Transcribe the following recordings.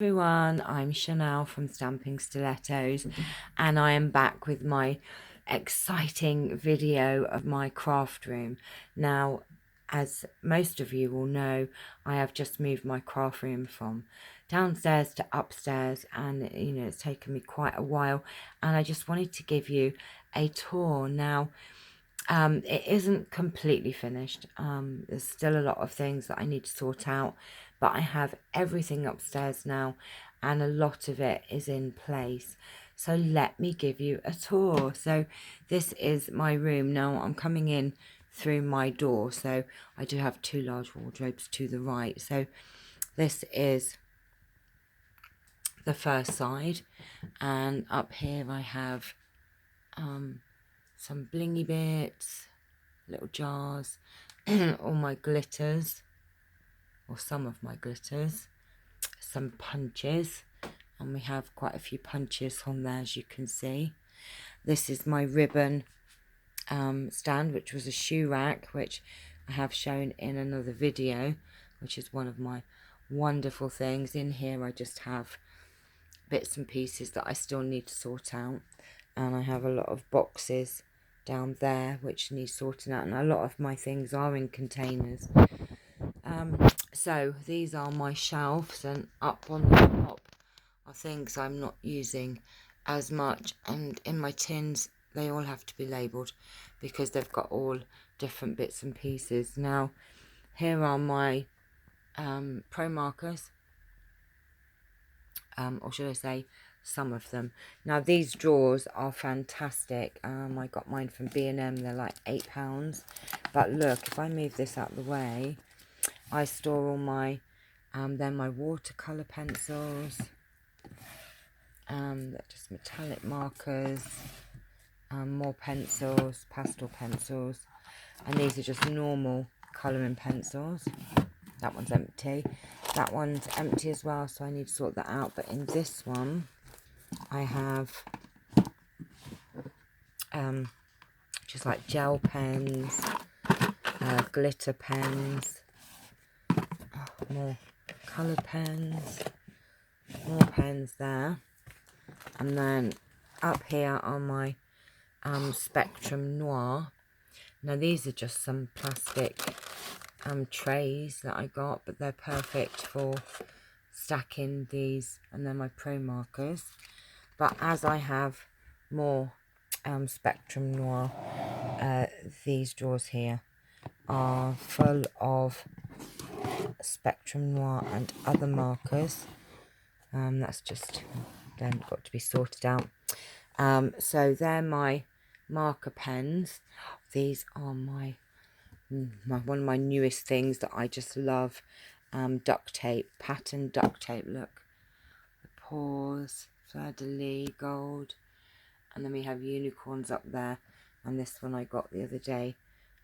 Everyone, I'm Chanel from Stamping Stilettos, and I am back with my exciting video of my craft room. Now, as most of you will know, I have just moved my craft room from downstairs to upstairs, and it's taken me quite a while, and I just wanted to give you a tour. Now, it isn't completely finished. There's still a lot of things that I need to sort out, but I have everything upstairs now, and a lot of it is in place. So let me give you a tour. So this is my room. Now I'm coming in through my door, so I do have two large wardrobes to the right. So this is the first side, and up here I have some blingy bits, little jars, all my glitters, or some of my glitters, some punches, and we have quite a few punches on there, as you can see. This is my ribbon stand, which was a shoe rack, which I have shown in another video, which is one of my wonderful things. In here I just have bits and pieces that I still need to sort out, and I have a lot of boxes down there which need sorting out, and a lot of my things are in containers. So these are my shelves, and up on the top are things I'm not using as much, and in my tins they all have to be labelled because they've got all different bits and pieces. Now here are my pro markers, or should I say some of them. Now these drawers are fantastic. I got mine from B&M. They're like £8, but look, if I move this out of the way, I store all my then my watercolor pencils, they're just metallic markers, more pencils, pastel pencils, and these are just normal colouring pencils. That one's empty. That one's empty as well, so I need to sort that out. But in this one, I have just like gel pens, glitter pens, more coloured pens, more pens there. And then up here are my Spectrum Noir. Now these are just some plastic trays that I got, but they're perfect for stacking these, and then my pro markers. But as I have more Spectrum Noir, these drawers here are full of Spectrum Noir and other markers. That's just then got to be sorted out. So they're my marker pens. These are my one of my newest things that I just love. Duct tape, pattern duct tape. Look, the paws, fleur-de-lis, gold, and then we have unicorns up there. And this one I got the other day,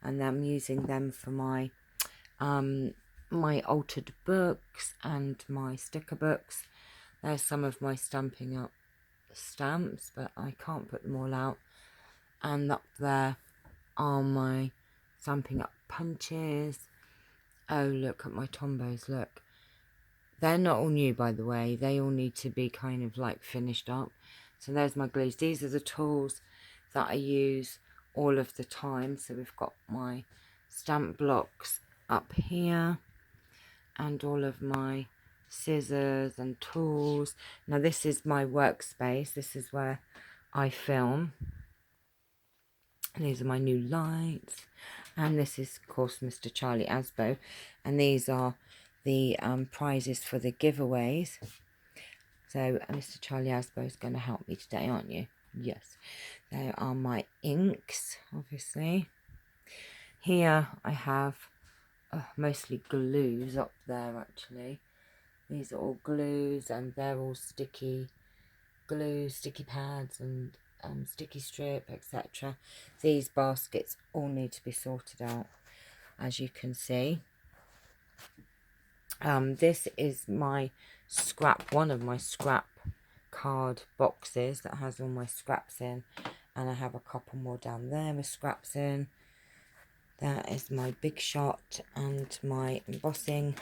and I'm using them for my my altered books and my sticker books. There's some of my Stampin' Up stamps, but I can't put them all out. And up there are my Stampin' Up punches. Oh, look at my Tombos, look. They're not all new, by the way. They all need to be kind of like finished up. So there's my glues. These are the tools that I use all of the time. So we've got my stamp blocks up here, and all of my scissors and tools. Now this is my workspace. This is where I film. And these are my new lights, and this is of course Mr. Charlie Asbo, and these are the prizes for the giveaways. So Mr. Charlie Asbo is going to help me today, aren't you? Yes. There are my inks, obviously. Here I have mostly glues up there, actually. These are all glues, and they're all sticky glue, sticky pads, and sticky strip, etc. These baskets all need to be sorted out, as you can see. This is my scrap, one of my scrap card boxes that has all my scraps in, and I have a couple more down there with scraps in. That is my Big Shot and my embossing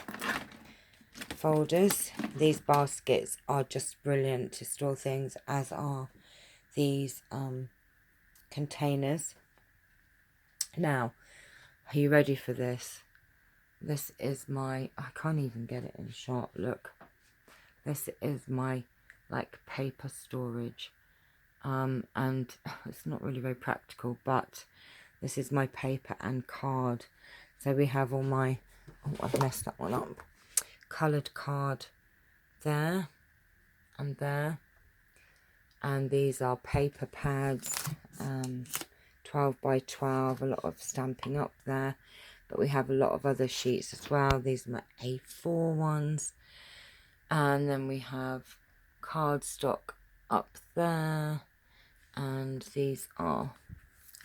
folders. These baskets are just brilliant to store things, as are these containers. Now, are you ready for this? This is my, I can't even get it in shot, look. This is my, like, paper storage. And it's not really very practical, but this is my paper and card. So we have all my, oh, I've messed that one up. Coloured card there and there. And these are paper pads, 12 by 12, a lot of stamping up there. But we have a lot of other sheets as well. These are my A4 ones. And then we have cardstock up there. And these are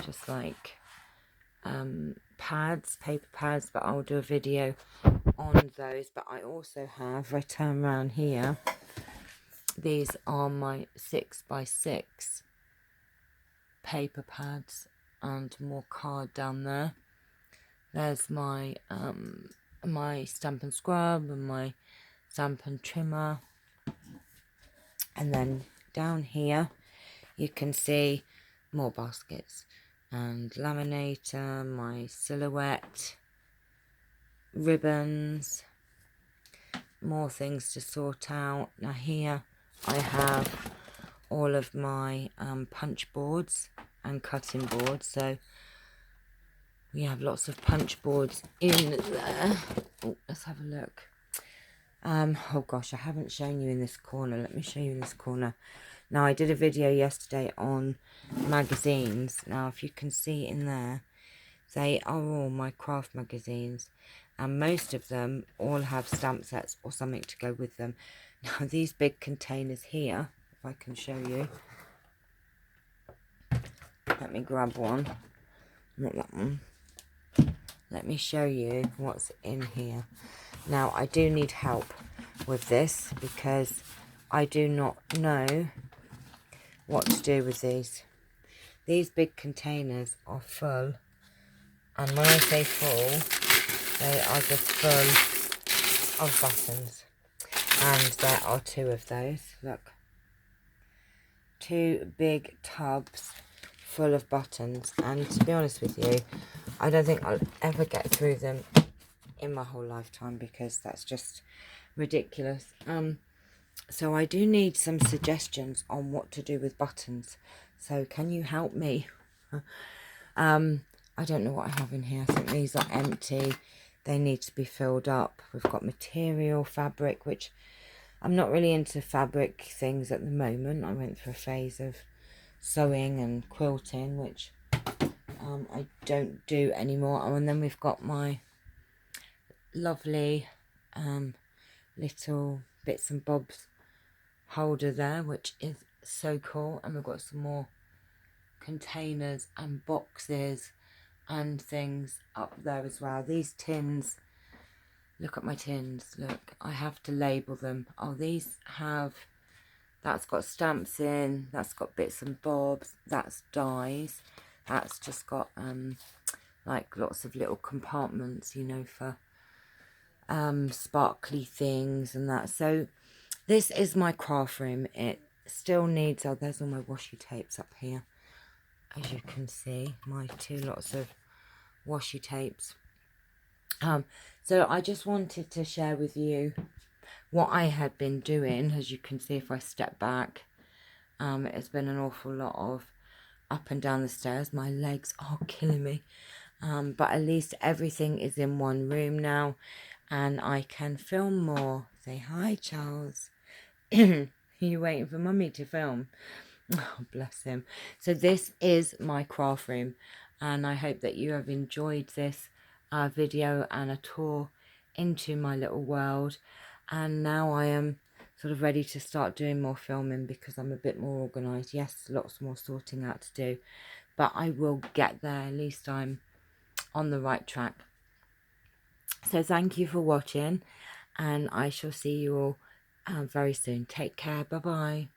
just like pads, paper pads, but I'll do a video on those. But I also have, if I turn around here, these are my 6 by 6 paper pads and more card down there. There's my my stampin scrub and my stampin trimmer. And then down here you can see more baskets and laminator, my silhouette, ribbons, more things to sort out. Now here I have all of my punch boards and cutting boards. So we have lots of punch boards in there. Oh, let's have a look. Oh gosh, I haven't shown you in this corner. Let me show you in this corner. Now, I did a video yesterday on magazines. Now, if you can see in there, they are all my craft magazines. And most of them all have stamp sets or something to go with them. Now, these big containers here, if I can show you. Let me grab one. Not that one. Let me show you what's in here. Now, I do need help with this because I do not know what to do with these. These big containers are full, and when I say full, they are just full of buttons. And there are 2 of those, look. 2 big tubs full of buttons, and to be honest with you, I don't think I'll ever get through them in my whole lifetime because that's just ridiculous. So I do need some suggestions on what to do with buttons. So can you help me? I don't know what I have in here. I think these are empty. They need to be filled up. We've got material, fabric, which I'm not really into fabric things at the moment. I went through a phase of sewing and quilting, which I don't do anymore. Oh, and then we've got my lovely little bits and bobs holder there, which is so cool. And we've got some more containers and boxes and things up there as well. These tins, look at my tins, look, I have to label them. Oh, these have, that's got stamps in, that's got bits and bobs, that's dies, that's just got like lots of little compartments, you know, for sparkly things and that. So this is my craft room. It still needs, oh, there's all my washi tapes up here, as you can see, my 2 lots of washi tapes. So I just wanted to share with you what I had been doing. As you can see, if I step back, it's been an awful lot of up and down the stairs. My legs are killing me, but at least everything is in one room now and I can film more. Say hi, Charles. You waiting for mummy to film? Oh, bless him. So this is my craft room, and I hope that you have enjoyed this video and a tour into my little world. And now I am sort of ready to start doing more filming because I'm a bit more organised. Yes, lots more sorting out to do, but I will get there. At least I'm on the right track. So thank you for watching, and I shall see you all very soon. Take care. Bye bye.